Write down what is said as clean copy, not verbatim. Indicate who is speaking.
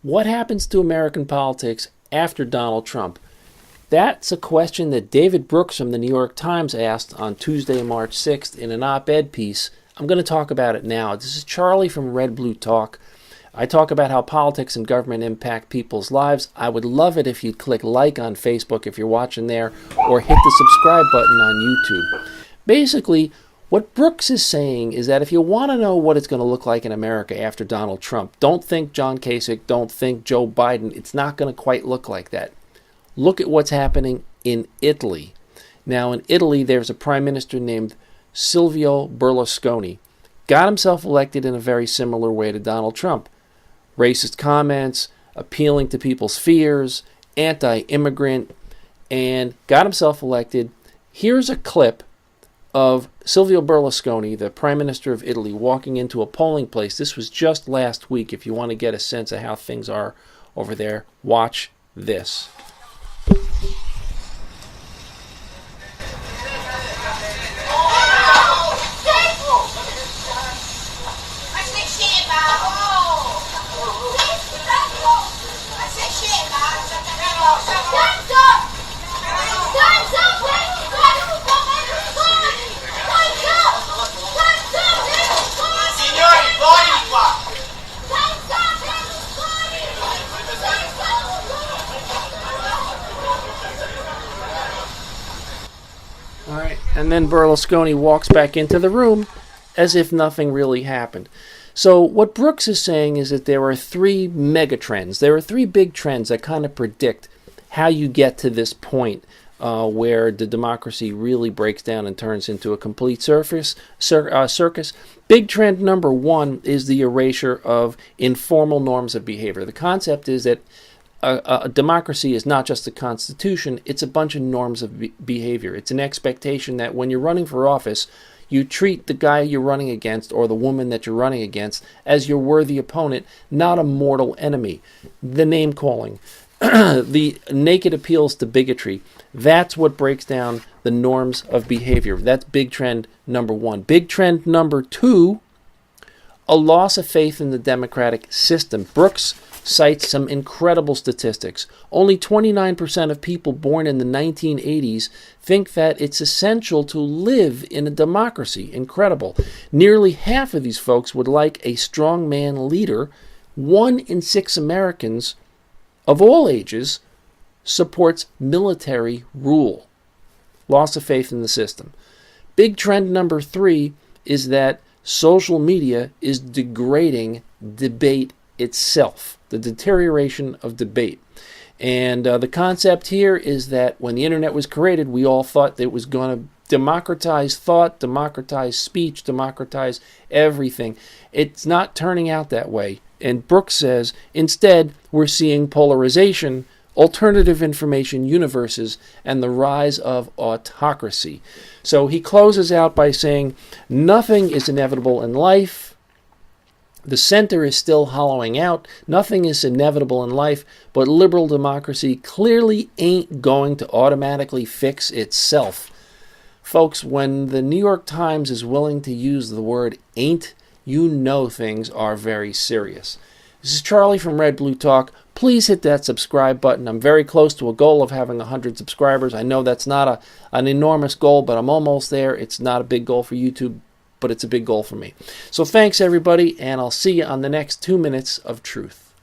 Speaker 1: What happens to American politics after Donald Trump? That's a question that David Brooks from the New York Times asked on Tuesday, March 6th in an op-ed piece. I'm going to talk about it now. This is Charlie from Red Blue Talk. I talk about how politics and government impact people's lives. I would love it if you'd click like on Facebook if you're watching there, or hit the subscribe button on YouTube. Basically, what Brooks is saying is that if you want to know what it's going to look like in America after Donald Trump, don't think John Kasich, don't think Joe Biden. It's not going to quite look like that. Look at what's happening in Italy. Now, in Italy, there's a prime minister named Silvio Berlusconi. Got himself elected in a very similar way to Donald Trump. Racist comments, appealing to people's fears, anti-immigrant, and got himself elected. Here's a clip of Silvio Berlusconi, the Prime Minister of Italy, walking into a polling place. This was just last week. If you want to get a sense of how things are over there, watch this. All right, and then Berlusconi walks back into the room as if nothing really happened. So what Brooks is saying is that there are three mega trends. There are three big trends that kind of predict how you get to this point where the democracy really breaks down and turns into a complete circus. Big trend number one is the erasure of informal norms of behavior. The concept is that a democracy is not just a constitution, it's a bunch of norms of behavior. It's an expectation that when you're running for office, you treat the guy you're running against or the woman that you're running against as your worthy opponent, not a mortal enemy. The name calling, the naked appeals to bigotry, that's what breaks down the norms of behavior. That's big trend number one. Big trend number two, a loss of faith in the democratic system. Brooks cites some incredible statistics. Only 29% of people born in the 1980s think that it's essential to live in a democracy. Incredible. Nearly half of these folks would like a strongman leader. 1 in 6 Americans of all ages supports military rule. Loss of faith in the system. Big trend number 3 is that social media is degrading debate itself, the deterioration of debate. And the concept here is that when the internet was created, we all thought that it was going to democratize thought, democratize speech, democratize everything. It's not turning out that way. And Brooks says, instead, we're seeing polarization, alternative information universes, and the rise of autocracy. So he closes out by saying, nothing is inevitable in life. The center is still hollowing out. Nothing is inevitable in life, but liberal democracy clearly ain't going to automatically fix itself. Folks, when the New York Times is willing to use the word ain't, you know things are very serious. This is Charlie from Red Blue Talk. Please hit that subscribe button. I'm very close to a goal of having 100 subscribers. I know that's not an enormous goal, but I'm almost there. It's not a big goal for YouTube, but it's a big goal for me. So thanks, everybody, and I'll see you on the next 2 minutes of truth.